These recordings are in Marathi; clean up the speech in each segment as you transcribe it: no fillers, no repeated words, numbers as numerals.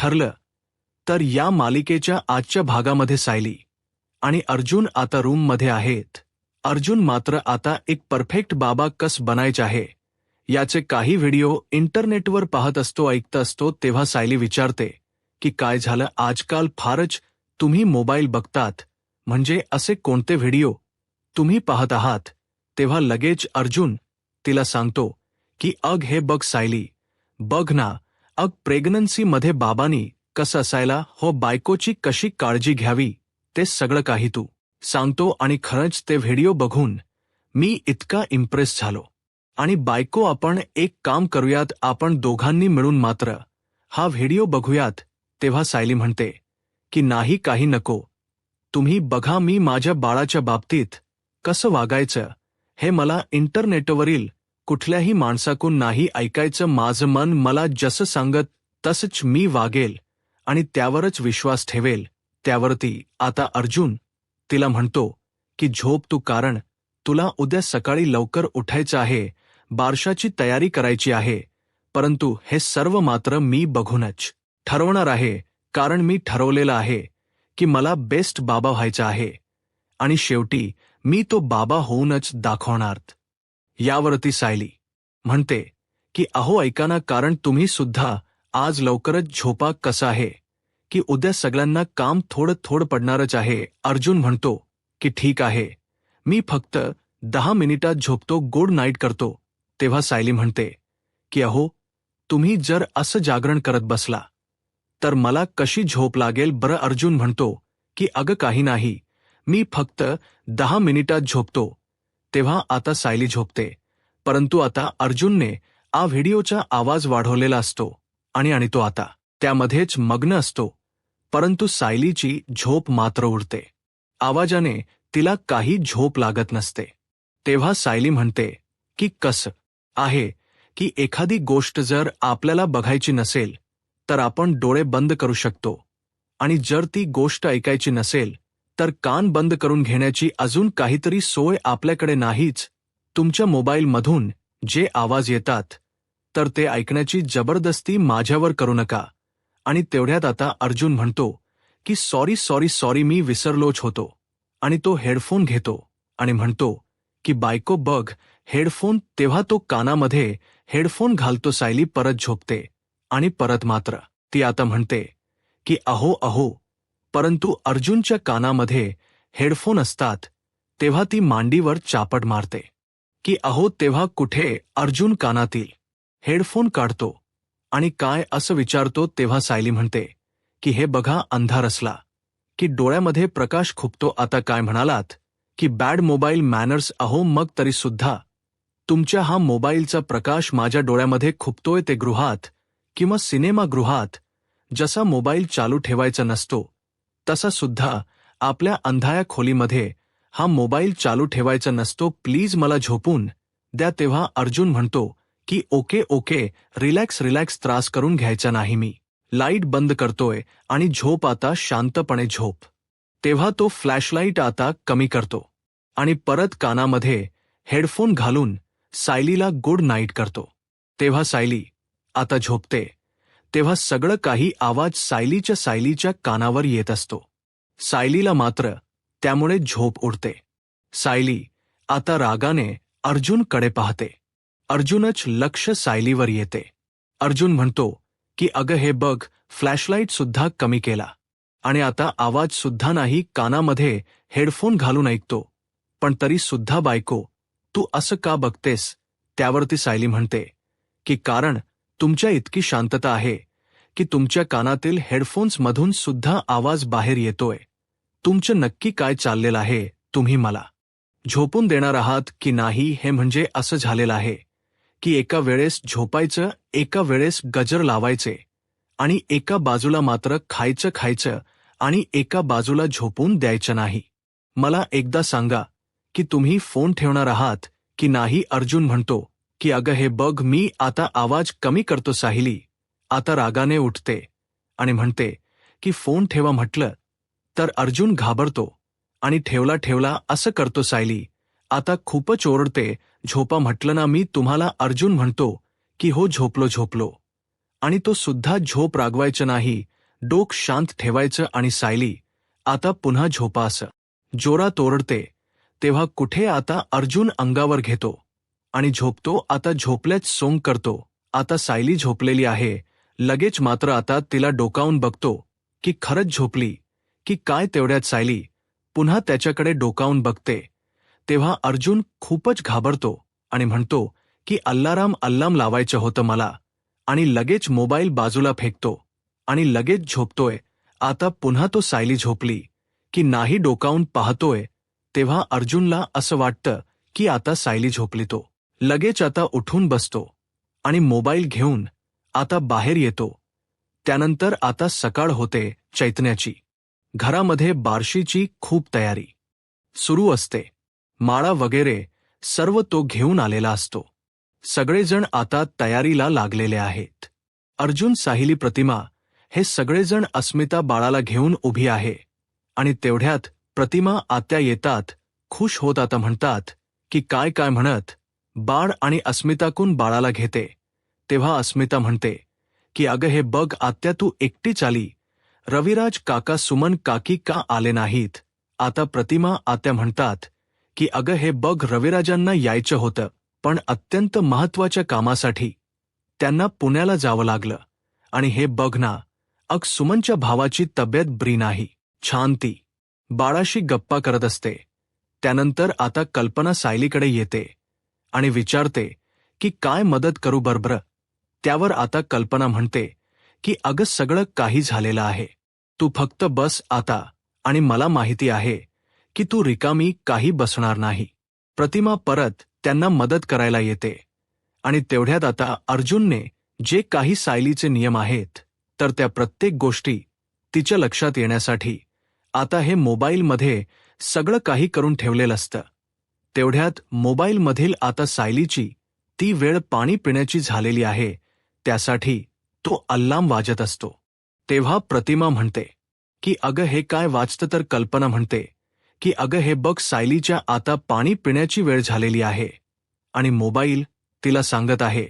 ठरलं. तर या मालिकेच्या आजच्या भागामध्ये सायली आणि अर्जुन आता रूममध्ये आहेत. अर्जुन मात्र आता एक परफेक्ट बाबा कस बनायचे आहे याचे काही व्हिडिओ इंटरनेटवर पाहत असतो, ऐकत असतो. तेव्हा सायली विचारते की काय झालं, आजकाल फारच तुम्ही मोबाईल बघतात, म्हणजे असे कोणते व्हिडिओ तुम्ही पाहत आहात. तेव्हा लगेच अर्जुन तिला सांगतो की अग हे बघ सायली, बघ ना, अग प्रेग्नन्सीमध्ये बाबांनी कसं असायला, हो बायकोची कशी काळजी घ्यावी, ते सगळं काही तू सांगतो. आणि खरंच ते व्हिडिओ बघून मी इतका इम्प्रेस झालो. आणि बायको, आपण एक काम करूयात, आपण दोघांनी मिळून मात्र हा व्हिडिओ बघूयात. तेव्हा सायली म्हणते की नाही, काही नको, तुम्ही बघा, मी माझ्या बाळाच्या बाबतीत कसं वागायचं हे मला इंटरनेटवरील कुठल्याही माणसाकडून नाही ऐकायचं. माझं मन मला जसं सांगत तसंच मी वागेल आणि त्यावरच विश्वास ठेवेल. त्यावरती आता अर्जुन तिला म्हणतो की झोप तू, कारण तुला उद्या सकाळी लवकर उठायचं आहे, बारशाची तयारी करायची आहे. परंतु हे सर्व मात्र मी बघूनच ठरवणार आहे, कारण मी ठरवलेलं आहे की मला बेस्ट बाबा व्हायचं आहे आणि शेवटी मी तो बाबा होऊनच दाखवणार. यावरती सायली म्हणते की अहो ऐका ना, कारण तुम्ही सुद्धा आज लवकरच झोपा, कसं आहे की उद्या सगळ्यांना काम थोडं थोडं पडणारच आहे. अर्जुन म्हणतो की ठीक आहे, मी फक्त 10 मिनिटात झोपतो, गुड नाईट करतो. तेव्हा सायली म्हणते की अहो, तुम्ही जर असं जागरण करत बसला तर मला कशी झोप लागेल बरं. अर्जुन म्हणतो की अगं काही नाही, मी फक्त 10 मिनिटात झोपतो. तेव्हा आता सायली झोपते. परंतु आता अर्जुनने आ व्हिडिओचा आवाज वाढवलेला असतो आणि तो आता त्यामध्येच मग्न असतो. परंतु सायलीची झोप मात्र उडते. आवाजाने तिला काही झोप लागत नसते. तेव्हा सायली म्हणते की कसं आहे की एखादी गोष्ट जर आपल्याला बघायची नसेल तर आपण डोळे बंद करू शकतो, आणि जर ती गोष्ट ऐकायची नसेल तर कान बंद करून घेण्याची अजून काहीतरी सोय आपल्याकडे नाहीच. तुमच्या मोबाईलमधून जे आवाज येतात तर ते ऐकण्याची जबरदस्ती माझ्यावर करू नका. आणि तेवढ्यात आता अर्जुन म्हणतो की सॉरी, मी विसरलोच होतो. आणि तो हेडफोन घेतो आणि म्हणतो की बायको बघ हेडफोन. तेव्हा तो कानामध्ये हेडफोन घालतो. सायली परत झोपते आणि परत मात्र ती आता म्हणते की अहो, परंतु अर्जुनच्या कानामध्ये हेडफोन असतात. तेव्हा ती मांडीवर चापट मारते की अहो. तेव्हा कुठे अर्जुन कानातील हेडफोन काढतो आणि काय असं विचारतो. तेव्हा सायली म्हणते की हे बघा, अंधार असला की डोळ्यामध्ये प्रकाश खुपतो. आता काय म्हणालात की बॅड मोबाईल मॅनर्स. अहो मग तरी सुद्धा तुमच्या हा मोबाईलचा प्रकाश माझ्या डोळ्यामध्ये खुपतोय. ते गृहात किंवा सिनेमागृहात जसा मोबाईल चालू ठेवायचा नसतो तसा सुद्धा आपल्या अंधाया खोलीमध्ये हा मोबाईल चालू ठेवायचा नसतो. प्लीज मला झोपून द्या. तेव्हा अर्जुन म्हणतो की ओके, रिलॅक्स, त्रास करून घ्यायचा नाही, मी लाईट बंद करतोय आणि झोप आता, शांतपणे झोप. तेव्हा तो फ्लॅशलाईट आता कमी करतो आणि परत कानामध्ये हेडफोन घालून सायलीला गुड नाईट करतो. तेव्हा सायली आता झोपते. तेव्हा सगळं काही आवाज सायलीच्या कानावर येत असतो. सायलीला मात्र त्यामुळे झोप उडते. सायली आता रागाने अर्जुनकडे पाहते. अर्जुनच लक्ष सायलीवर येते. अर्जुन म्हणतो की अगं हे बघ, फ्लॅशलाईट सुद्धा कमी केला आणि आता आवाज सुद्धा नाही, कानामध्ये हेडफोन घालून ऐकतो, पण तरी सुद्धा बायको तू असं का बघतेस. त्यावरती सायली म्हणते की कारण तुमच्या इतकी शांतता आहे की तुमच्या कानातील हेडफोन्समधून सुद्धा आवाज बाहेर येतोय. तुमचं नक्की काय चाललेलं आहे, तुम्ही मला झोपून देणार आहात की नाही. हे म्हणजे असं झालेलं आहे की एका वेळेस झोपायचं, एका वेळेस गजर लावायचे आणि एका बाजूला मात्र खायचं आणि एका बाजूला झोपून द्यायचं नाही. मला एकदा सांगा की तुम्ही फोन ठेवणार आहात की नाही. अर्जुन म्हणतो की अगं हे बघ, मी आता आवाज कमी करतो. सायली आता रागाने उठते आणि म्हणते की फोन ठेवा म्हटलं तर अर्जुन घाबरतो आणि ठेवला असं करतो. सायली आता खूपच ओरडते. झोपा म्हटलं ना मी तुम्हाला. अर्जुन म्हणतो की हो झोपलो आणि तो सुद्धा झोप रागवायचं नाही. डोक शांत ठेवायचं आणि सायली आता पुन्हा झोपा असं जोरात ओरडते तेव्हा कुठे आता अर्जुन अंगावर घेतो आणि झोपतो. आता झोपल्याच सोंग करतो. आता सायली झोपलेली आहे. लगेच मात्र आता तिला डोकावून बघतो की खरंच झोपली की काय. तेवढ्यात सायली पुन्हा त्याच्याकडे डोकावून बघते तेव्हा अर्जुन खूपच घाबरतो आणि म्हणतो की अल्लाराम लावायचं होतं मला, आणि लगेच मोबाईल बाजूला फेकतो आणि लगेच झोपतोय. आता पुन्हा तो सायली झोपली की नाही डोकावून पाहतोय तेव्हा अर्जुनला असं वाटतं की आता सायली झोपली. तो लगेच आता उठून बसतो आणि मोबाईल घेऊन आता बाहेर येतो. त्यानंतर आता सकाळ होते. चैतन्याची घरामध्ये बारशीची खूप तयारी सुरू असते. माळा वगैरे सर्व तो घेऊन आलेला असतो. सगळेजण आता तयारीला लागलेले आहेत. अर्जुन, साहिली, प्रतिमा हे सगळेजण अस्मिता बाळाला घेऊन उभी आहे. आणि तेवढ्यात प्रतिमा आत्या येतात. खुश होत आता म्हणतात की काय काय म्हणत बाळ आणि अस्मिताकून बाळाला घेते. तेव्हा अस्मिता म्हणते की अगं हे बघ आत्या, तू एकटीच आली. रविराज काका, सुमन काकी का आले नाहीत. आता प्रतिमा आत्या म्हणतात की अगं हे बघ रविराजांना यायचं होतं पण अत्यंत महत्त्वाच्या कामासाठी त्यांना पुण्याला जावं लागलं. आणि हे बघ ना, सुमनच्या भावाची तब्येत बरी नाही. छान ती बाळाशी गप्पा करत असते. त्यानंतर आता कल्पना सायलीकडे येते आणि विचारते की काय मदत करू बरं. त्यावर आता कल्पना म्हणते की अगं सगळं काही झालेलं आहे. तू फक्त बस आता, आणि मला माहिती आहे की तू रिकामी काही बसणार नाही. प्रतिमा परत त्यांना मदत करायला येते. आणि तेवढ्यात आता अर्जुनने जे काही सायलीचे नियम आहेत तर त्या प्रत्येक गोष्टी तिच्या लक्षात येण्यासाठी आता हे मोबाईलमध्ये सगळं काही करून ठेवलेलं असतं. तेवढ्यात मोबाईलमधील आता सायलीची ती वेळ पाणी पिण्याची झालेली आहे. त्यासाठी तो अल्लार्म वाजत असतो. तेव्हा प्रतिमा म्हणते की अगं हे काय वाजतं. तर कल्पना म्हणते की अगं हे बघ सायलीच्या आता पाणी पिण्याची वेळ झालेली आहे. आणि मोबाईल तिला सांगत आहे.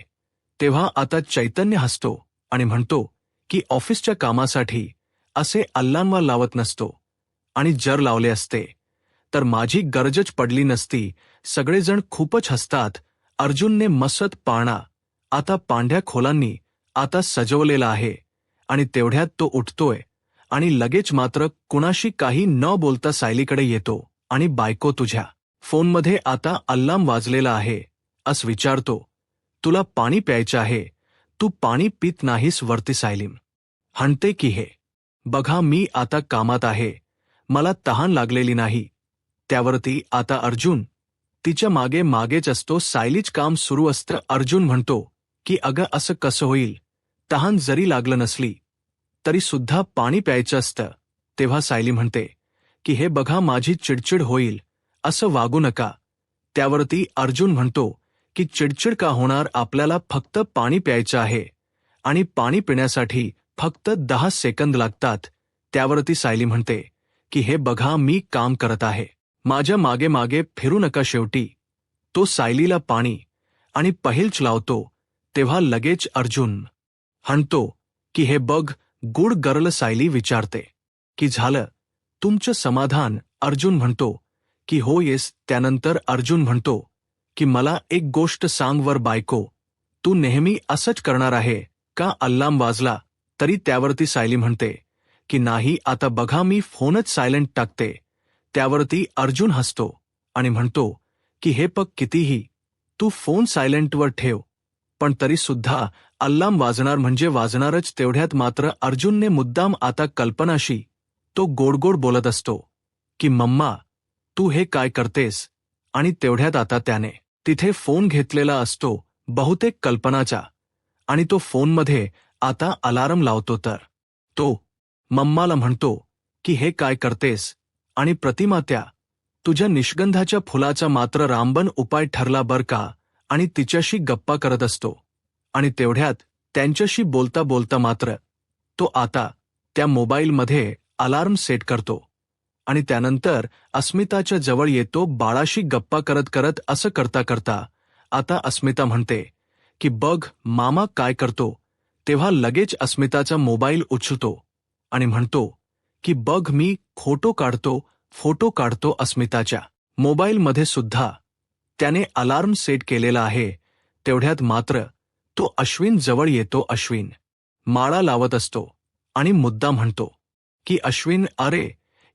तेव्हा आता चैतन्य हसतो आणि म्हणतो की ऑफिसच्या कामासाठी असे अल्लार्म लावत नसतो, आणि जर लावले असते तर माझी गरजच पडली नसती. सगळेजण खूपच हसतात. अर्जुनने मस्त पाळणा आता पांढऱ्या खोलांनी आता सजवलेला आहे. आणि तेवढ्यात तो उठतोय आणि लगेच मात्र कुणाशी काही न बोलता सायलीकडे येतो आणि बायको, तुझ्या फोनमध्ये आता अल्लार्म वाजलेला आहे असं विचारतो. तुला पाणी प्यायचं आहे, तू पाणी पित नाहीस. वरती सायली म्हणते की हे बघा मी आता कामात आहे, मला तहान लागलेली नाही. त्यावरती आता अर्जुन तिच्या मागे मागेच असतो. सायलीच काम सुरू असतं. अर्जुन म्हणतो की अगं असं कसं होईल, तहान जरी लागलं नसली तरी सुद्धा पाणी प्यायचं असतं. तेव्हा सायली म्हणते की हे बघा माझी चिडचिड होईल, असं वागू नका. त्यावरती अर्जुन म्हणतो की चिडचिड का होणार, आपल्याला फक्त पाणी प्यायचं आहे आणि पाणी पिण्यासाठी फक्त 10 सेकंद लागतात. त्यावरती सायली म्हणते की हे बघा मी काम करत आहे, माझ्या मागे मागे फिरू नका. शेवटी तो सायलीला पाणी आणि पहिल्च लावतो. तेव्हा लगेच अर्जुन म्हणतो की हे बघ गुड गर्ल. सायली विचारते की झालं तुमचं समाधान. अर्जुन म्हणतो की हो येस. त्यानंतर अर्जुन म्हणतो की मला एक गोष्ट सांग वर बायको, तू नेहमी असंच करणार आहे का अल्लार्म वाजला तरी. त्यावरती सायली म्हणते की नाही, आता बघा मी फोनच सायलेंट टाकते. त्यावरती अर्जुन हसतो आणि म्हणतो की हे पग कितीही तू फोन सायलेंटवर ठेव पण तरी सुद्धा अल्लार्म वाजणार म्हणजे वाजणारच. तेवढ्यात मात्र अर्जुनने मुद्दाम आता कल्पनाशी तो गोडगोड बोलत असतो की मम्मा तू हे काय करतेस. आणि तेवढ्यात आता त्याने तिथे फोन घेतलेला असतो बहुतेक कल्पनाचा, आणि तो फोनमध्ये आता अलार्म लावतो. तर तो मम्माला म्हणतो की हे काय करतेस. आणि प्रतिमा, त्या तुझ्या निष्गंधाच्या फुलाचा मात्र रामबन उपाय ठरला बर का. आणि तिच्याशी गप्पा करत असतो. आणि तेवढ्यात त्यांच्याशी बोलता बोलता मात्र तो आता त्या मोबाईलमध्ये अलार्म सेट करतो. आणि त्यानंतर अस्मिताच्या जवळ येतो. बाळाशी गप्पा करत करत असं करता करता आता अस्मिता म्हणते की बघ मामा काय करतो. तेव्हा लगेच अस्मिताचा मोबाईल उचलतो आणि म्हणतो की बघ मी फोटो काढतो अस्मिताच्या मोबाईलमध्ये सुद्धा. त्याने अलार्म सेट केलेला आहे. तेवढ्यात मात्र तो अश्विन जवळ येतो. अश्विन माळा लावत असतो आणि मुद्दा म्हणतो की अश्विन अरे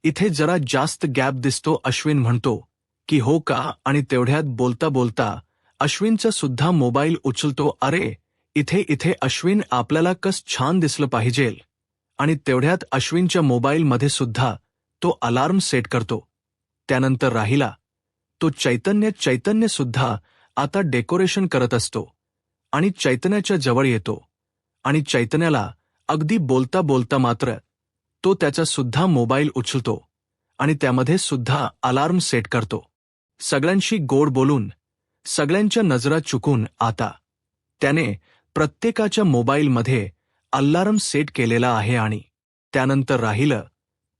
इथे जरा जास्त गॅप दिसतो. अश्विन म्हणतो की हो का, आणि तेवढ्यात बोलता बोलता अश्विनचा सुद्धा मोबाईल उचलतो. अरे इथे अश्विन आपल्याला कस छान दिसलं पाहिजेल. आणि तेवढ्यात अश्विनच्या मोबाईलमध्ये सुद्धा तो अलार्म सेट करतो. त्यानंतर राहिला तो चैतन्य सुद्धा आता डेकोरेशन करत असतो आणि चैतन्याच्या जवळ येतो आणि चैतन्याला अगदी बोलता बोलता मात्र तो त्याचा सुद्धा मोबाईल उचलतो आणि त्यामध्ये सुद्धा अलार्म सेट करतो. सगळ्यांशी गोड बोलून सगळ्यांच्या नजरा चुकून आता त्याने प्रत्येकाच्या मोबाईलमध्ये अलार्म सेट केलेला आहे. आणि त्यानंतर राहिलं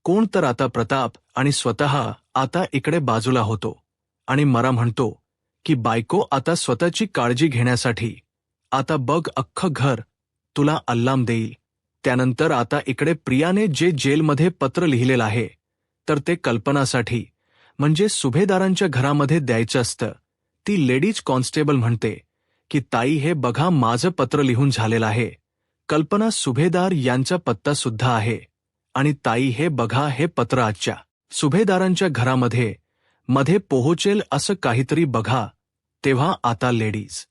कोण तर आता प्रताप, आणि स्वतः आता इकडे बाजूला होतो आणि मला म्हणतो की बायको आता स्वतःची काळजी घेण्यासाठी आता बघ अख्खं घर तुला अल्लाम देईल. त्यानंतर आता इकडे प्रियाने जे जेलमध्ये पत्र लिहिलेलं आहे तर ते कल्पनासाठी म्हणजे सुभेदारांच्या घरामध्ये द्यायचं असतं. ती लेडीज कॉन्स्टेबल म्हणते की ताई हे बघा माझं पत्र लिहून झालेलं आहे. कल्पना सुभेदार यांचा पत्ता सुद्धा आहे. आणि ताई हे बघा हे पत्र आजच्या सुभेदारांच्या मध्ये पोहोचेल असं काहीतरी बघा. तेव्हा आता लेडीज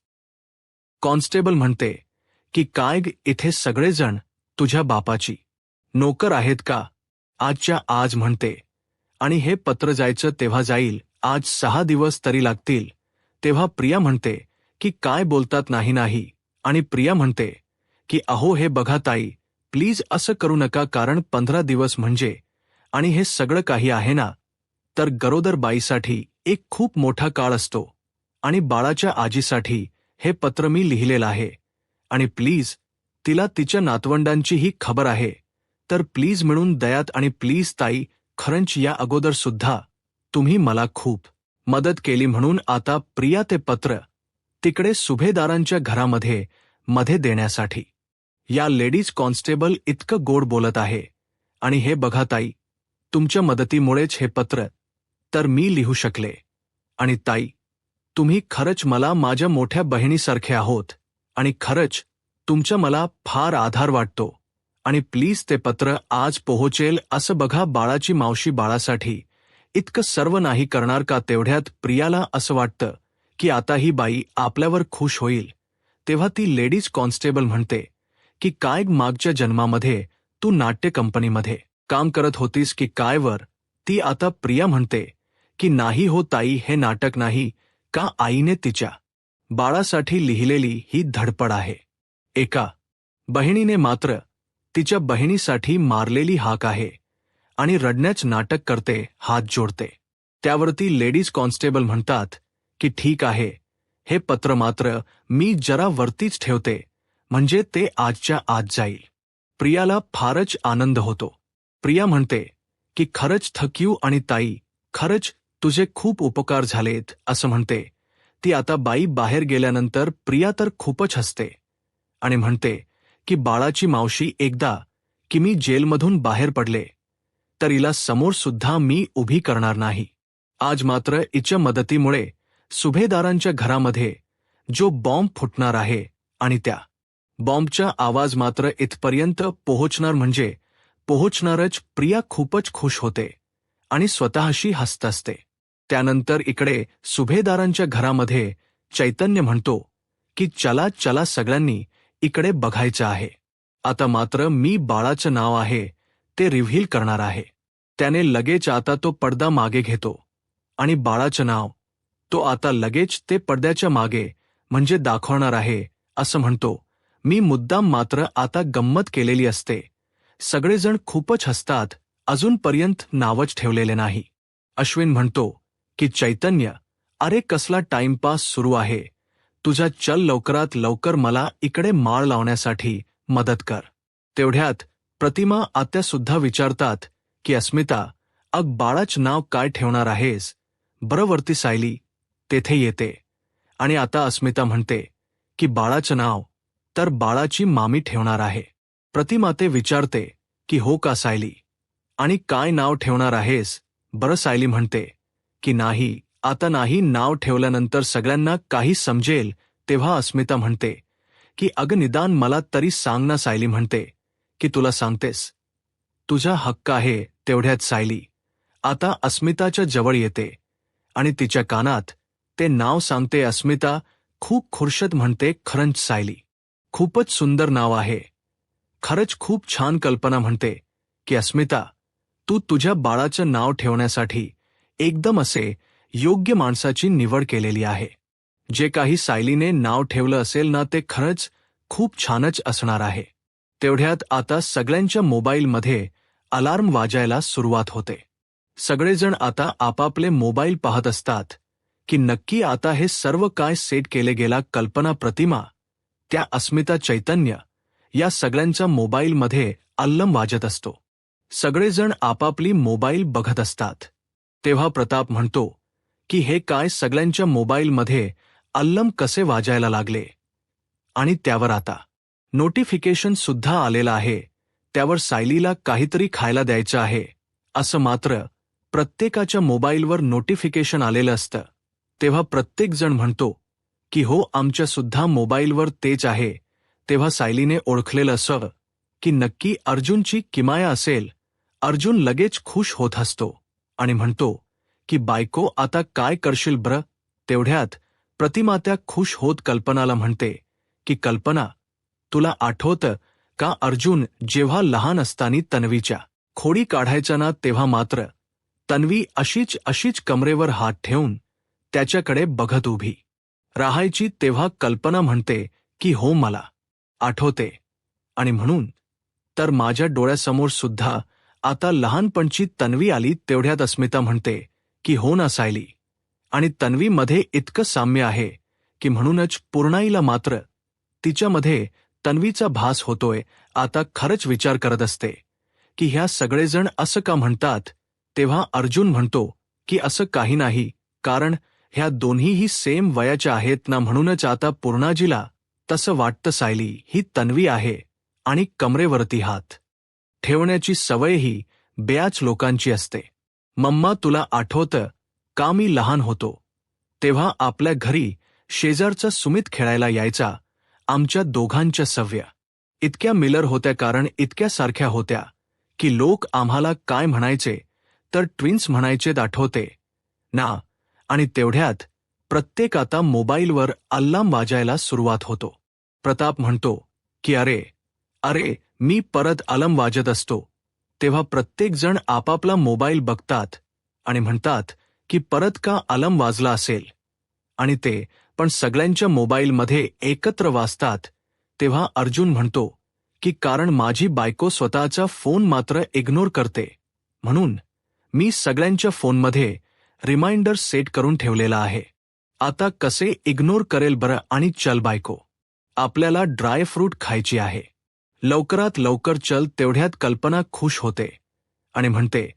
कॉन्स्टेबल म्हणते की काय इथे सगळेजण तुझ्या बापाची नोकर आहेत का? आजच्या आज म्हणते. आणि हे पत्र जायचं तेव्हा जाईल, आज 6 दिवस तरी लागतील. तेव्हा प्रिया म्हणते की काय बोलतात नाही. आणि प्रिया म्हणते की अहो हे बघा ताई प्लीज असं करू नका, कारण 15 दिवस म्हणजे आणि हे सगळं काही आहे ना तर गरोदर बाईसाठी एक खूप मोठा काळ असतो. आणि बाळाच्या आजीसाठी हे पत्र मी लिहिलेलं आहे. आणि प्लीज तिला तिच्या नातवंडांचीही खबर आहे तर प्लीज मिळून दयात. आणि प्लीज ताई खरंच या अगोदर सुद्धा तुम्ही मला खूप मदत केली म्हणून आता प्रिया ते पत्र तिकडे सुभेदारांच्या मध्ये देण्यासाठी या लेडीज कॉन्स्टेबल इतकं गोड बोलत आहे. आणि हे बघा ताई तुमच्या मदतीमुळेच हे पत्र तर मी लिहू शकले. आणि ताई तुम्ही खरंच मला माझ्या मोठ्या बहिणीसारखे आहोत आणि खरंच तुमचा मला फार आधार वाटतो. आणि प्लीज ते पत्र आज पोहोचेल असं बघा. बाळाची मावशी बाळासाठी इतकं सर्व नाही करणार का? तेवढ्यात प्रियाला असं वाटतं की आता ही बाई आपल्यावर खुश होईल. तेव्हा ती लेडीज कॉन्स्टेबल म्हणते की काय मागच्या जन्मामध्ये तू नाट्य कंपनीमध्ये काम करत होतीस की काय वर? ती आता प्रिया म्हणते की नाही हो ताई हे नाटक नाही का, आईने तिच्या बाळासाठी लिहिलेली ही धडपड आहे. एका बहिणीने मात्र तिच्या बहिणीसाठी मारलेली हाक आहे आणि रडण्याच नाटक करते, हात जोडते. त्यावरती लेडीज कॉन्स्टेबल म्हणतात की ठीक आहे हे पत्र मात्र मी जरा वरतीच ठेवते म्हणजे ते आजच्या आज जाईल. प्रियाला फारच आनंद होतो. प्रिया म्हणते की खरंच थँक्यू आणि ताई खरंच तुझे खूप उपकार झालेत असं म्हणते. ती आता बाई बाहेर गेल्यानंतर प्रिया तर खूपच हसते आणि म्हणते की बाळाची मावशी एकदा की मी जेलमधून बाहेर पडले तर हिला समोर सुद्धा मी उभी करणार नाही. आज मात्र हिच्या मदतीमुळे सुभेदारांच्या घरामध्ये जो बॉम्ब फुटणार आहे आणि त्या बॉम्बचा आवाज मात्र इथपर्यंत पोहोचणार म्हणजे पोहोचणारच. प्रिया खूपच खुश होते आणि स्वतःशी हसत असते. त्यानंतर इकडे सुभेदारांच्या घरामध्ये चैतन्य म्हणतो की चला सगळ्यांनी इकडे बघायचं आहे. आता मात्र मी बाळाचं नाव आहे ते रिव्हील करणार आहे. त्याने लगेच आता तो पडदा मागे घेतो आणि बाळाचं नाव तो आता लगेच ते पडद्याच्या मागे म्हणजे दाखवणार आहे असं म्हणतो. मी मुद्दाम मात्र आता गंमत केलेली असते. सगळेजण खूपच हसतात. अजूनपर्यंत नावच ठेवलेले नाही. अश्विन म्हणतो की चैतन्य अरे कसला टाइमपास सुरू आहे तुझा, चल लवकरात लवकर मला इकडे माळ लावण्यासाठी मदत कर. तेवढ्यात प्रतिमा आत्या सुद्धा विचारतात की अस्मिता अग बाळाचं नाव काय ठेवणार आहेस? बरं वरती सायली तेथे येते आणि आता अस्मिता म्हणते की बाळाचं नाव तर बाळाची मामी ठेवणार आहे. प्रतिमा ते विचारते की हो का सायली, आणि काय नाव ठेवणार आहेस? बरं सायली म्हणते की नाही, आता नाही, नाव ठेवल्यानंतर सगळ्यांना काही समजेल. तेव्हा अस्मिता म्हणते की अगं निदान मला तरी सांग ना. सायली म्हणते की तुला सांगतेस, तुझा हक्क आहे. तेवढ्यात सायली आता अस्मिताच्या जवळ येते आणि तिच्या कानात ते नाव सांगते. अस्मिता खूप खुर्शत म्हणते, खरंच सायली, खूपच सुंदर नाव आहे, खरंच खूप छान कल्पना. म्हणते की अस्मिता, तू तुझ्या बाळाचं नाव ठेवण्यासाठी एकदम असे योग्य माणसाची निवड केलेली आहे. जे काही सायलीने नाव ठेवलं असेल ना, ते खरंच खूप छानच असणार आहे. तेवढ्यात आता सगळ्यांच्या मोबाईलमध्ये अलार्म वाजायला सुरुवात होते. सगळेजण आता आपापले मोबाईल पाहत असतात की नक्की आता हे सर्व काय सेट केले गेला. कल्पना, प्रतिमा, त्या अस्मिता, चैतन्य, या सगळ्यांच्या मोबाईलमध्ये अलार्म वाजत असतो. सगळेजण आपापली मोबाईल बघत असतात. तेव्हा प्रताप म्हणतो की हे काय, सगळ्यांच्या मोबाईलमध्ये अलार्म कसे वाजायला लागले? आणि त्यावर आता नोटिफिकेशन सुद्धा आलेलं आहे. त्यावर सायलीला काहीतरी खायला द्यायचं आहे असं मात्र प्रत्येकाच्या मोबाईलवर नोटिफिकेशन आलेलं असतं. तेव्हा प्रत्येकजण म्हणतो की हो, आमच्या सुद्धा मोबाईलवर तेच आहे. तेव्हा सायलीने ओळखलेलं असं की नक्की अर्जुनची किमया असेल. अर्जुन लगेच खुश होत असतो आणि म्हणतो की बायको, आता काय करशील बरं? तेवढ्यात प्रतिमा त्या खुश होत कल्पनाला म्हणते की कल्पना, तुला आठवतं का अर्जुन जेव्हा लहान असताना तन्वीच्या खोडी काढायचा ना, तेव्हा मात्र तन्वी अशीच कमरेवर हात ठेवून त्याच्याकडे बघत उभी राहायची. तेव्हा कल्पना म्हणते की हो, मला आठवते, आणि म्हणून तर माझ्या डोळ्यासमोर सुद्धा आता लहानपणची तन्वी आली. तेवढ्यात अस्मिता म्हणते की हो ना सायली, आणि तन्वीमध्ये इतकं साम्य आहे की म्हणूनच पूर्णाईला मात्र तिच्यामध्ये तन्वीचा भास होतोय. आता खरंच विचार करत असते की ह्या सगळेजण असं का म्हणतात. तेव्हा अर्जुन म्हणतो की असं काही नाही, कारण ह्या दोन्हीही सेम वयाच्या आहेत ना, म्हणूनच आता पूर्णाजीला तसं वाटतं. सायली ही तन्वी आहे आणि कमरेवरती हात ठेवण्याची सवयही बऱ्याच लोकांची असते. मम्मा, तुला आठवतं का मी लहान होतो तेव्हा आपल्या घरी शेजारचा सुमित खेळायला यायचा. आमच्या दोघांच्या सवया इतक्या मिलर होत्या, कारण इतक्या सारख्या होत्या की लोक आम्हाला काय म्हणायचे तर ट्विन्स म्हणायचेत, आठवते ना? आणि तेवढ्यात प्रत्येक आता मोबाईलवर अलार्म वाजायला सुरुवात होतो. प्रताप म्हणतो की अरे अरे, मी परत अलार्म वाजत असतो. तेव्हा प्रत्येकजण आपापला मोबाईल बघतात आणि म्हणतात की परत का अलार्म वाजला असेल, आणि ते पण सगळ्यांच्या मोबाईलमध्ये एकत्र वाजतात. तेव्हा अर्जुन म्हणतो की कारण माझी बायको स्वतःचा फोन मात्र इग्नोर करते, म्हणून मी सगळ्यांच्या फोनमध्ये रिमाइंडर सेट करून ठेवलेला आहे. आता कसे इग्नोर करेल बरं? आणि चल बायको, आपल्याला ड्रायफ्रूट खायची आहे, लवकरात लवकर चल. तेवढ्यात कल्पना खुश होते आणि म्हणते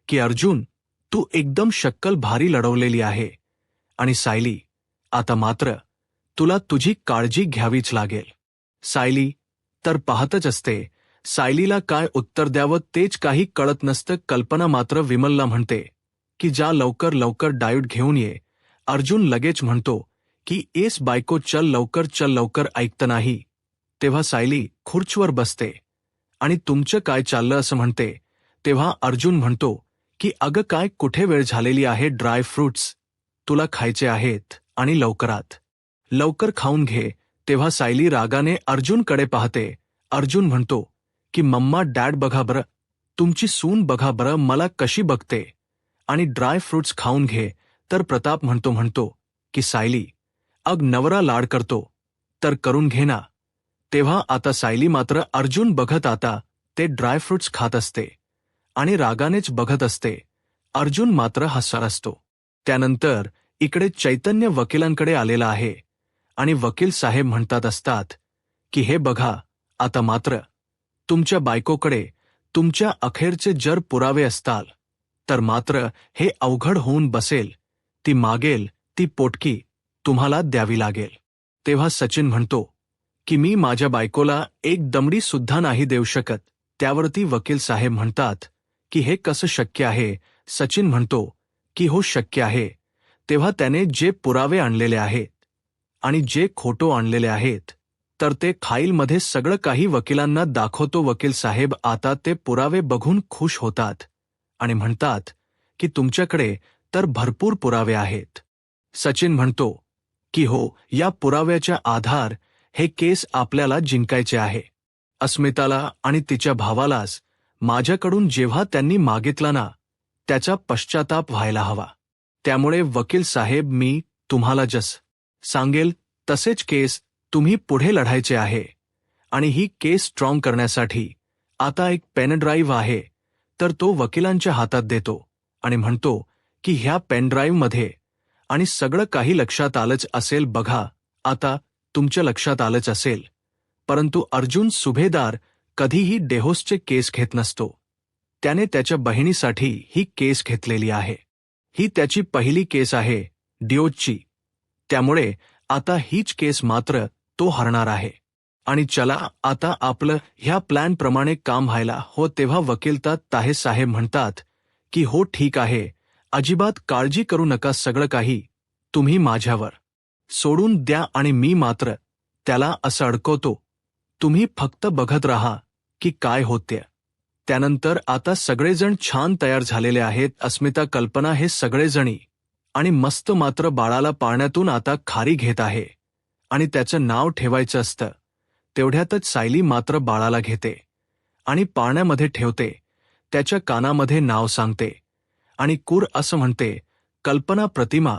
की अर्जुन, तू एकदम शक्कल भारी लढवलेली आहे, आणि सायली, आता मात्र तुला तुझी काळजी घ्यावीच लागेल. सायली तर पाहतच असते. सायलीला काय उत्तर द्यावं तेच काही कळत नसतं. कल्पना मात्र विमलला म्हणते की जा लवकर लवकर डायूट घेऊन ये. अर्जुन लगेच म्हणतो की एस बायको, चल लवकर, चल लवकर. ऐकत नाही. तेव्हा सायली खुर्चीवर बसते आणि तुमचं काय चाललं असं म्हणते. तेव्हा अर्जुन म्हणतो की अगं काय, कुठे वेळ झालेली आहे, ड्रायफ्रुट्स तुला खायचे आहेत आणि लवकरात लवकर खाऊन घे. तेव्हा सायली रागाने अर्जुनकडे पाहते. अर्जुन म्हणतो की मम्मा, डॅड बघा बरं, तुमची सून बघा बरं मला कशी बघते, आणि ड्रायफ्रुट्स खाऊन घे. तर प्रताप म्हणतो की सायली, अग नवरा लाड करतो तर करून घे ना. तेव्हा आता सायली मात्र अर्जुन बघत आता ते ड्रायफ्रुट्स खात असते आणि रागानेच बघत असते. अर्जुन मात्र हसत असतो. त्यानंतर इकडे चैतन्य वकिलांकडे आलेला आहे आणि वकील साहेब म्हणतात असतात की हे बघा, आता मात्र तुमच्या बायकोकडे तुमच्या अखेरचे जर पुरावे असताल तर मात्र हे अवघड होऊन बसेल. ती मागेल ती पोटकी तुम्हाला द्यावी लागेल. तेव्हा सचिन म्हणतो की मी माझ्या बायकोला एक दमडी सुद्धा नाही देऊ शकत. त्यावरती वकील साहेब म्हणतात की हे कसं शक्य आहे. सचिन म्हणतो की हो शक्य आहे. तेव्हा त्याने जे पुरावे आणलेले आहेत आणि जे खोटो आणलेले आहेत तर ते फाईलमध्ये सगळं काही वकिलांना दाखवतो. वकील साहेब आता ते पुरावे बघून खुश होतात आणि म्हणतात की तुमच्याकडे तर भरपूर पुरावे आहेत. सचिन म्हणतो की हो, या पुराव्याच्या आधार हे केस आपल्याला जिंकायचे आहे. अस्मिताला आणि तिच्या भावालाच माझ्याकडून जेव्हा त्यांनी मागितला ना त्याचा पश्चाताप व्हायला हवा. त्यामुळे वकील साहेब मी तुम्हाला जस सांगेल तसेच केस तुम्ही पुढे लढायचे आहे. आणि ही केस स्ट्रॉंग करण्यासाठी आता एक पेन ड्राईव्ह आहे तर तो वकिलांच्या हातात देतो आणि म्हणतो की ह्या पेन ड्राईव्हमध्ये आणि सगळं काही लक्षात आलंच असेल. बघा आता तुमच्या लक्षात आलंच असेल, परंतु अर्जुन सुभेदार कधीही डेहोसचे केस घेत नसतो. त्याने त्याच्या बहिणीसाठी ही केस घेतलेली आहे. ही त्याची पहिली केस आहे डिओजची. त्यामुळे आता हीच केस मात्र तो हरणार आहे. आणि चला आता आपलं ह्या प्लॅनप्रमाणे काम व्हायला हो. तेव्हा वकीलता ताहे साहेब म्हणतात की हो ठीक आहे, अजिबात काळजी करू नका, सगळं काही तुम्ही माझ्यावर सोडून द्या आणि मी मात्र त्याला असं अडकवतो. तुम्ही फक्त बघत राहा की काय होते. त्यानंतर आता सगळेजण छान तयार झालेले आहेत. अस्मिता, कल्पना हे सगळेजणी आणि मस्त मात्र बाळाला पाळण्यातून आता खारी घेत आहे आणि त्याचं नाव ठेवायचं असतं. तेवढ्यातच सायली मात्र बाळाला घेते आणि पाळण्यामध्ये ठेवते. त्याच्या कानामध्ये नाव सांगते आणि कुर असं म्हणते. कल्पना, प्रतिमा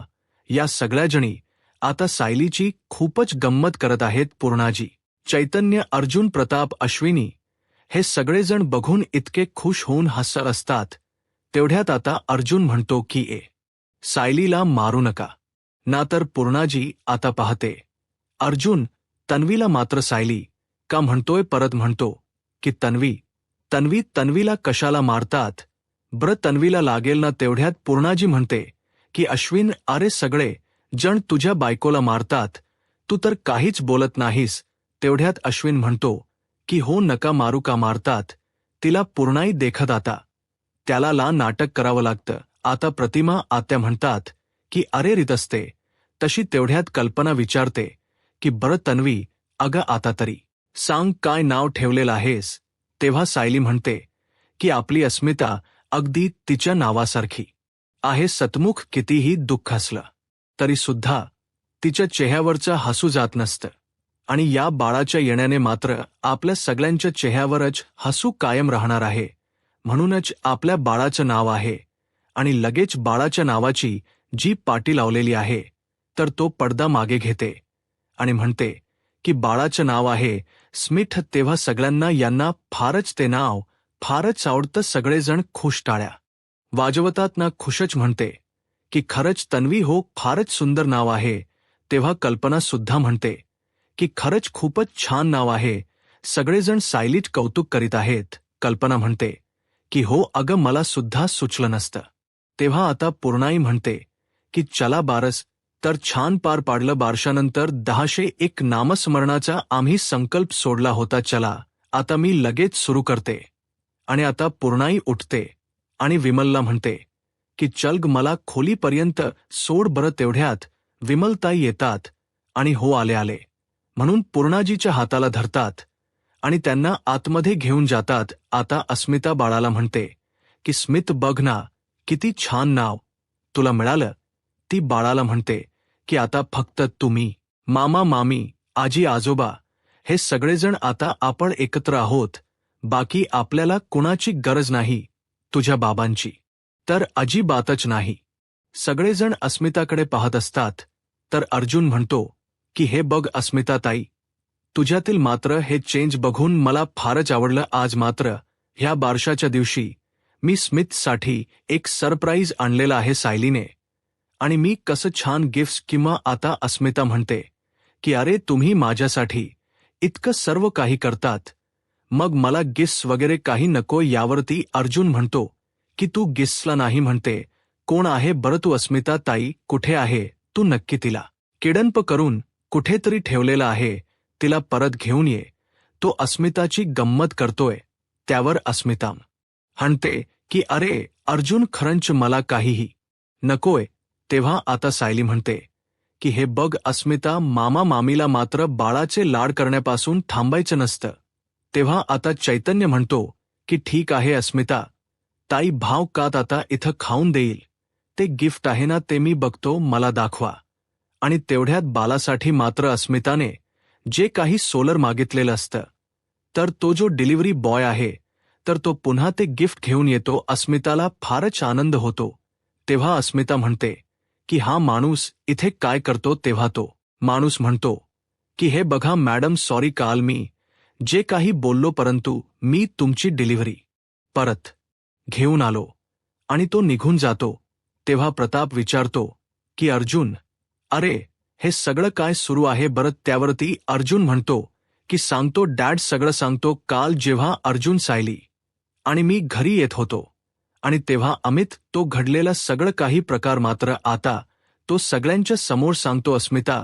या सगळ्या जणी आता सायलीची खूपच गंमत करत आहेत. पूर्णाजी, चैतन्य, अर्जुन, प्रताप, अश्विनी हे सगळेजण बघून इतके खुश होऊन हसत असतात. तेवढ्यात आता अर्जुन म्हणतो की सायलीला मारू नका नातर पूर्णाजी आता पाहते. अर्जुन तन्वीला मात्र सायली का म्हणतोय. परत म्हणतो की तन्वीला कशाला मारतात ब्र, तन्वीला लागेल ना. तेवढ्यात पूर्णाजी म्हणते की अश्विन, अरे सगळे जण तुझ्या बायकोला मारतात, तू तर काहीच बोलत नाहीस. तेवढ्यात अश्विन म्हणतो की हो नका मारू, का मारतात तिला. पूर्णाई देखत आता त्याला ला नाटक करावं लागतं. आता प्रतिमा, आत्या म्हणतात की अरे रीत असते तशी. तेवढ्यात कल्पना विचारते की बरं तन्वी, अगं आता तरी सांग काय नाव ठेवलेलं आहेस. तेव्हा सायली म्हणते की आपली अस्मिता अगदी तिच्या नावासारखी आहे. सतमुख कितीही दुःख असलं तरी सुद्धा तिच्या चेहऱ्यावरचं हसू जात नसतं आणि या बाळाच्या येण्याने मात्र आपल्या सगळ्यांच्या चेहऱ्यावरच हसू कायम राहणार आहे. म्हणूनच आपल्या बाळाचं नाव आहे. आणि लगेच बाळाच्या नावाची जी पाटी लावलेली आहे तर तो पडदा मागे घेते आणि म्हणते की बाळाचं नाव आहे स्मिथ. तेव्हा सगळ्यांना यांना फारच ते नाव फारच आवडतं. सगळेजण खुश टाळ्या वाजवतात ना. खुशच म्हणते की खरंच तन्वी, हो फारच सुंदर नाव आहे. तेव्हा कल्पना सुद्धा म्हणते की खरंच खूपच छान नाव आहे. सगळेजण सायलीच कौतुक करीत आहेत. कल्पना म्हणते की हो अगं, मला सुद्धा सुचलं नसतं. तेव्हा आता पूर्णाई म्हणते की चला बारस तर छान पार पाडलं. बारशानंतर 1001 नामस्मरणाचा आम्ही संकल्प सोडला होता. चला आता मी लगेच सुरू करते. आणि आता पूर्णाई उठते आणि विमलला म्हणते की चल ग, मला खोलीपर्यंत सोड बरं. तेवढ्यात विमलताई येतात आणि हो आले म्हणून पूर्णाजीच्या हाताला धरतात आणि त्यांना आतमध्ये घेऊन जातात. आता अस्मिता बाळाला म्हणते की स्मित, बघ ना किती छान नाव तुला मिळालं. ती बाळाला म्हणते की आता फक्त तुम्ही, मामा, मामी, आजी, आजोबा हे सगळेजण आता आपण एकत्र आहोत. बाकी आपल्याला कुणाची गरज नाही. तुझ्या बाबांची तर अजिबातच नाही. सगळेजण अस्मिताकडे पाहत असतात तर अर्जुन म्हणतो की हे बघ अस्मिता ताई, तुझ्यातील मात्र हे चेंज बघून मला फारच आवडलं. आज मात्र ह्या बारशाच्या दिवशी मी स्मिथसाठी एक सरप्राईज आणलेला आहे सायलीने. आणि मी कसं छान गिफ्ट्स. किंवा आता अस्मिता म्हणते की अरे तुम्ही माझ्यासाठी इतकं सर्व काही करतात, मग मला गिफ्ट्स वगैरे काही नको. यावरती अर्जुन म्हणतो की तू गिफ्ट्सला नाही म्हणते. कोण आहे बरं तू? अस्मिता ताई कुठे आहे तू? नक्की तिला किडनप करून कुठेतरी ठेवलेला आहे, तिला परत घेऊन ये. तो अस्मिताची गंमत करतोय. त्यावर अस्मिता म्हणते की अरे अर्जुन, खरंच मला काहीही नकोय. तेव्हा आता सायली म्हणते की हे बघ अस्मिता, मामा मामीला मात्र बाळाचे लाड करण्यापासून थांबायचं नसतं. तेव्हा आता चैतन्य म्हणतो की ठीक आहे अस्मिता, ताई भाव कात आता इथं खाऊन देईल. ते गिफ्ट आहे ना, ते मी बघतो, मला दाखवा. आणि तेवढ्यात बालासाठी मात्र अस्मिताने जे काही सोलर मागितलेलं असतं, तर तो जो डिलिव्हरी बॉय आहे, तर तो पुन्हा ते गिफ्ट घेऊन येतो. अस्मिताला फारच आनंद होतो. तेव्हा अस्मिता म्हणते की हा माणूस इथे काय करतो. तेव्हा तो माणूस म्हणतो की हे बघा मॅडम, सॉरी, काल मी जे काही बोललो, परंतु मी तुमची डिलिव्हरी परत घेऊन आलो. आणि तो निघून जातो. तेव्हा प्रताप विचारतो की अर्जुन, अरे हे सगळं काय सुरू आहे बरं. त्यावरती अर्जुन म्हणतो की सांगतो डॅड, सगळं सांगतो. काल जेव्हा अर्जुन, सायली आणि मी घरी येत होतो, आणि तेव्हा अमित तो घडलेला सगळं काही प्रकार मात्र आता तो सगळ्यांच्या समोर सांगतो. अस्मिता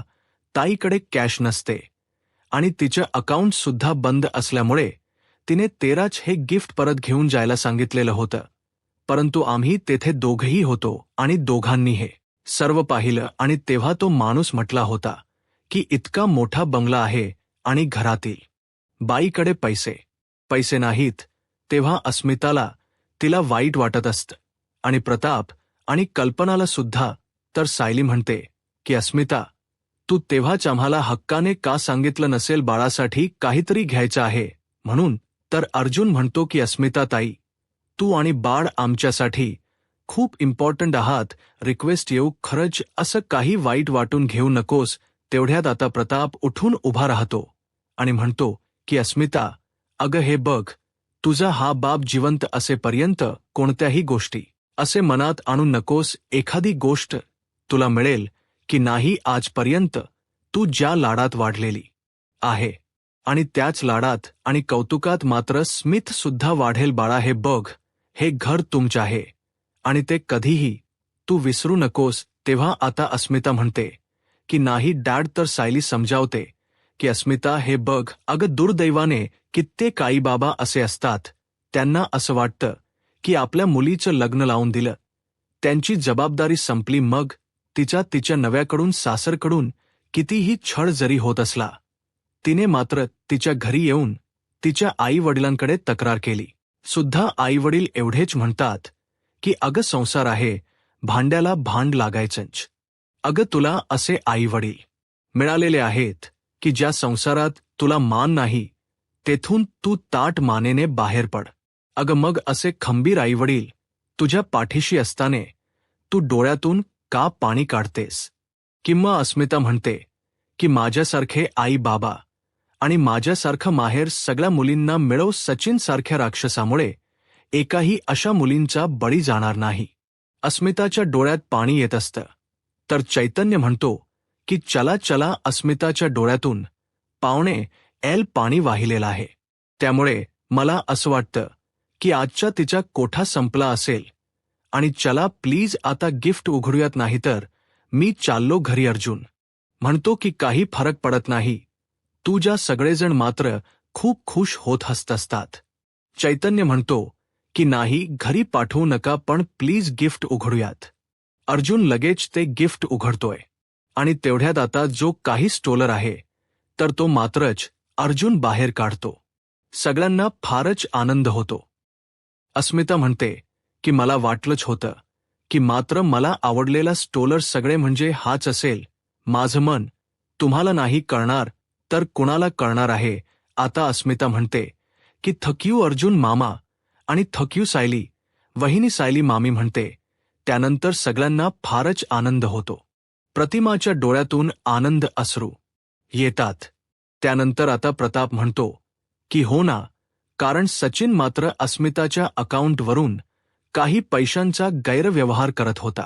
ताईकडे कॅश नसते आणि तिचं अकाउंट सुद्धा बंद असल्यामुळे तिने 13च हे गिफ्ट परत घेऊन जायला सांगितलेलं होतं. परंतु आम्ही तेथे दोघंही होतो आणि दोघांनी हे सर्व पाहिलं. आणि तेव्हा तो माणूस म्हटला होता की इतका मोठा बंगला आहे आणि घरातील बाईकडे पैसे नाहीत. तेव्हा अस्मिताला तिला वाईट वाटत असतं, आणि प्रताप आणि कल्पनाला सुद्धा. तर सायली म्हणते की अस्मिता, तू तेव्हाच आम्हाला हक्काने का सांगितलं नसेल बाळासाठी काहीतरी घ्यायचं आहे म्हणून. तर अर्जुन म्हणतो की अस्मिता ताई, तू आणि बाळ आमच्यासाठी खूप इम्पॉर्टंट आहात. रिक्वेस्ट येऊ, खरंच असं काही वाईट वाटून घेऊ नकोस. तेवढ्यात आता प्रताप उठून उभा राहतो आणि म्हणतो की अस्मिता, अगं हे बघ, तुझा हा बाप जिवंत असेपर्यंत कोणत्याही गोष्टी असे मनात आणू नकोस. एखादी गोष्ट तुला मिळेल की नाही आजपर्यंत तू ज्या लाडात वाढलेली आहे, आणि त्याच लाडात आणि कौतुकात मात्र स्मिथ सुद्धा वाढेल. बाळा हे बघ, हे घर तुमचे आहे आणि ते कधीही तू विसरू नकोस. तेव्हा आता अस्मिता म्हणते की नाही डॅड. तर सायली समजावते की अस्मिता हे बघ, अगं दुर्दैवाने कित्येक आईबाबा असे असतात, त्यांना असं वाटतं की आपल्या मुलीचं लग्न लावून दिलं, त्यांची जबाबदारी संपली. मग तिच्या नव्याकडून, सासरकडून कितीही छळ जरी होत असला, तिने मात्र तिच्या घरी येऊन तिच्या आई वडिलांकडे तक्रार केली सुद्धा. आई वडील एवढेच म्हणतात की अगं संसार आहे, भांड्याला भांड लागायचंच. अगं तुला असे आई वडील मिळालेले आहेत की ज्या संसारात तुला मान नाही, तेथून तू ताट मानेने बाहेर पड. अगं मग असे खंबीर आईवडील तुझ्या पाठीशी असताना तू डोळ्यातून का पाणी काढतेस. किंवा अस्मिता म्हणते की माझ्यासारखे आई बाबा आणि माझ्यासारखं माहेर सगळ्या मुलींना मिळो. सचिन सारख्या राक्षसामुळे एकाही अशा मुलींचा बळी जाणार नाही. अस्मिताच्या डोळ्यात पाणी येत असतं. तर चैतन्य म्हणतो की चला चला, अस्मिताच्या डोळ्यातून पावणे एल पाणी वाहिलेलं आहे. त्यामुळे मला असं वाटतं की आजच्या तिचा कोठा संपला असेल, आणि चला प्लीज आता गिफ्ट उघडूयात, नाहीतर मी चाललो घरी. अर्जुन म्हणतो की काही फरक पडत नाही, तुझ्या सगळेजण मात्र खूप खुश होत असतात. चैतन्य म्हणतो की नाही, घरी पाठवू नका, पण प्लीज गिफ्ट उघडूयात. अर्जुन लगेच ते गिफ्ट उघडतोय, आणि तेवढ्यात आता जो काही स्टोलर आहे, तर तो मात्रच अर्जुन बाहेर काढतो. सगळ्यांना फारच आनंद होतो. अस्मिता म्हणते की मला वाटलंच होतं की मात्र मला आवडलेला स्टोलर सगळे म्हणजे हाच असेल. माझं मन तुम्हाला नाही कळणार तर कुणाला कळणार आहे. आता अस्मिता म्हणते की थक्यू अर्जुन मामा, आणि थक्यू सायली वहिनी. सायली मामी म्हणते. त्यानंतर सगळ्यांना फारच आनंद होतो. प्रतिमाच्या डोळ्यातून आनंद अश्रू येतात. त्यानंतर आता प्रताप म्हणतो की हो ना, कारण सचिन मात्र अस्मिताच्या अकाउंटवरून काही पैशांचा गैरव्यवहार करत होता.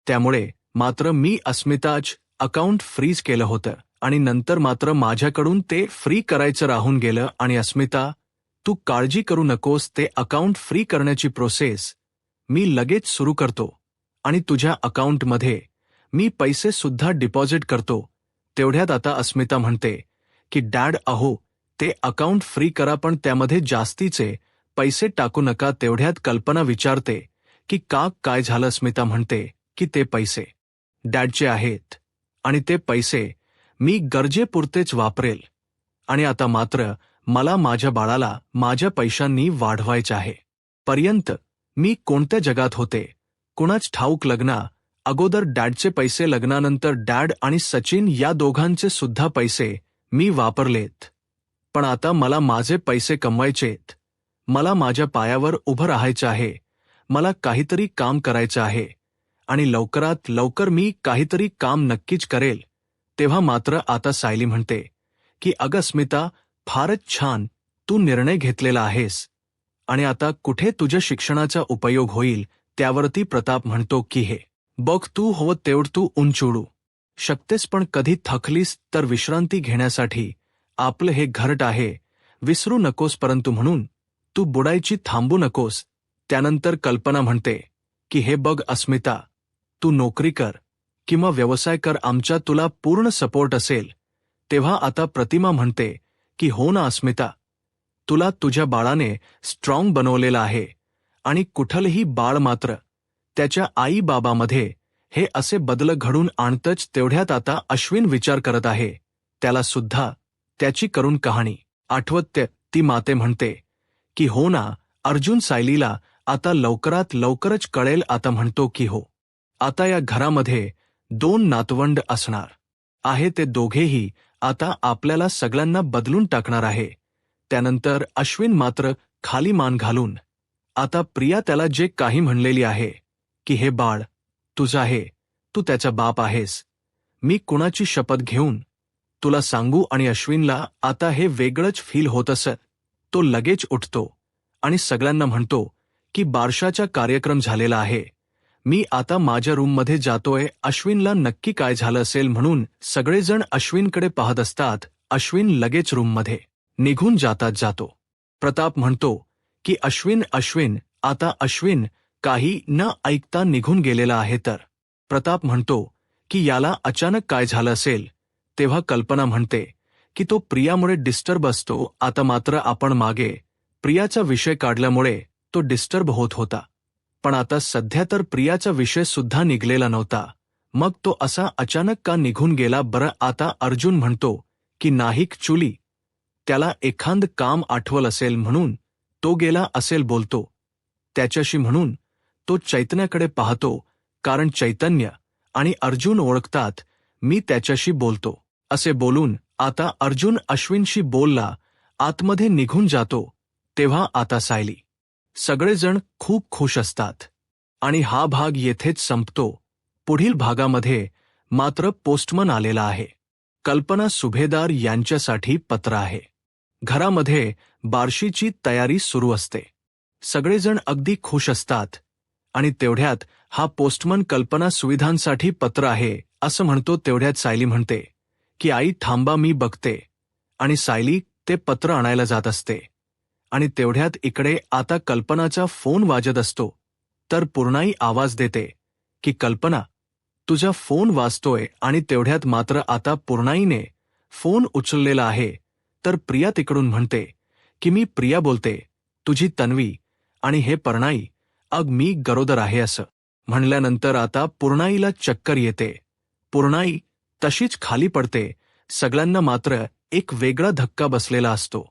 त्यामुळे मात्र मी अस्मिताच अकाउंट फ्रीज केलं होतं, आणि नंतर मात्र माझ्याकडून ते फ्री करायचं राहून गेलं. आणि अस्मिता, तू काळजी करू नकोस, ते अकाउंट फ्री करण्याची प्रोसेस मी लगेच सुरू करतो, आणि तुझ्या अकाउंटमध्ये मी पैसे सुद्धा डिपॉझिट करतो. तेवढ्यात आता अस्मिता म्हणते की डॅड, अहो ते अकाउंट फ्री करा, पण त्यामध्ये जास्तीचे पैसे टाकू नका. तेवढ्यात कल्पना विचारते की का काय झालं. स्मिता म्हणते की ते पैसे डॅडचे आहेत आणि ते पैसे मी गरजेपुरतेच वापरेल आणि आता मात्र मला माझ्या बाळाला माझ्या पैशांनी वाढवायचे आहे. पर्यंत मी कोणत्या जगात होते कुणाच ठाऊक. लग्ना अगोदर डॅडचे पैसे, लग्नानंतर डॅड आणि सचिन या दोघांचे सुद्धा पैसे मी वापरलेत. पण आता मला माझे पैसे कमवायचेत. मला माझ्या पायावर उभं राहायचं आहे. मला काहीतरी काम करायचं आहे आणि लवकरात लवकर मी काहीतरी काम नक्कीच करेल. तेव्हा मात्र आता सायली म्हणते की अगं स्मिता, फारच छान तू निर्णय घेतलेला आहेस आणि आता कुठे तुझ्या शिक्षणाचा उपयोग होईल. त्यावरती प्रताप म्हणतो की हे बघ, तू हवं तेवढं तू उंचवू शकतेस, पण कधी थकलीस तर विश्रांती घेण्यासाठी आपलं हे घरट आहे, विसरू नकोस. परंतु म्हणून तू बुडायची थांबू नकोस. त्यानंतर कल्पना म्हणते की हे बघ अस्मिता, तू नोकरी कर किंवा व्यवसाय कर, आमचा तुला पूर्ण सपोर्ट असेल. तेव्हा आता प्रतिमा म्हणते की हो ना अस्मिता, तुला तुझ्या बाळाने स्ट्रॉंग बनवलेलं आहे आणि कुठलंही बाळ मात्र त्याच्या आई बाबामध्ये हे असे बदल घडून आणतच. तेवढ्यात आता अश्विन विचार करत आहे. त्याला सुद्धा त्याची करुण कहाणी आठवत. ती माते म्हणते की हो ना अर्जुन, सायलीला आता लवकरात लवकरच कळेल. आता म्हणतो की हो, आता या घरामध्ये 2 नातवंड असणार आहे. ते दोघेही आता आपल्याला सगळ्यांना बदलून टाकणार आहे. त्यानंतर अश्विन मात्र खाली मान घालून आता प्रिया त्याला जे काही म्हणलेली आहे की हे बाळ तुझं आहे, तू त्याचा बाप आहेस, मी कुणाची शपथ घेऊन तुला सांगू. आणि अश्विनला आता हे वेगळंच फील होत असत. तो लगेच उठतो आणि सगळ्यांना म्हणतो की बारशाचा कार्यक्रम झालेला आहे, मी आता माझ्या रूममध्ये जातोय. अश्विनला नक्की काय झालं असेल म्हणून सगळेजण अश्विनकडे पाहत असतात. अश्विन लगेच रूममध्ये निघून जातो. प्रताप म्हणतो की अश्विन आता अश्विन काही न ऐकता निघून गेलेला आहे. तर प्रताप म्हणतो की याला अचानक काय झालं असेल. तेव्हा कल्पना म्हणते की तो प्रियामुळे डिस्टर्ब असतो. आता मात्र आपण मागे प्रियाचा विषय काढल्यामुळे तो डिस्टर्ब होत होता, पण आता सध्या तर प्रियाचा विषय सुद्धा निघलेला नव्हता. मग तो असा अचानक का निघून गेला बरं. आता अर्जुन म्हणतो की नाही चुली, त्याला एखाद काम आठवलं असेल म्हणून तो गेला असेल बोलतो त्याच्याशी. म्हणून तो चैतन्याकडे पाहतो, कारण चैतन्य आणि अर्जुन ओळखतात. मी त्याच्याशी बोलतो असे बोलून आता अर्जुन अश्विनशी बोलला, आतमध्ये निघून जातो. तेव्हा आता सायली सगळेजण खूप खुश असतात आणि हा भाग येथेच संपतो. पुढील भागामध्ये मात्र पोस्टमन आलेला आहे. कल्पना सुभेदार यांच्यासाठी पत्र आहे. घरामध्ये बारशीची तयारी सुरू असते. सगळेजण अगदी खुश असतात आणि तेवढ्यात हा पोस्टमन कल्पना सुविधांसाठी पत्र आहे असं म्हणतो. तेवढ्यात सायली म्हणते की आई थांबा, मी बघते. आणि सायली ते पत्र आणायला जात असते आणि तेवढ्यात इकडे आता कल्पनाचा फोन वाजत असतो. तर पूर्णाई आवाज देते की कल्पना, तुझा फोन वाजतोय. आणि तेवढ्यात मात्र आता पूर्णाईने फोन उचललेला आहे. तर प्रिया तिकडून म्हणते की मी प्रिया बोलते, तुझी तन्वी. आणि हे पूर्णाई, अग मी गरोदर आहे असं म्हणल्यानंतर आता पूर्णाईला चक्कर येते. पूर्णाई तशीच खाली पडते. सगळ्यांना मात्र एक वेगळा धक्का बसलेला असतो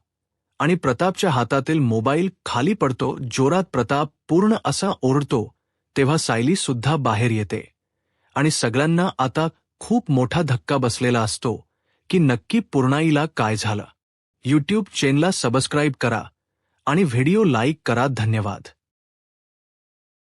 आणि प्रतापच्या हातातील मोबाईल खाली पडतो जोरात. प्रताप पूर्ण असा ओरडतो. तेव्हा सायली सुद्धा बाहेर येते आणि सगळ्यांना आता खूप मोठा धक्का बसलेला असतो की नक्की पूर्णाईला काय झालं. यूट्यूब चॅनलला सबस्क्राईब करा आणि व्हिडिओ लाईक करा. धन्यवाद.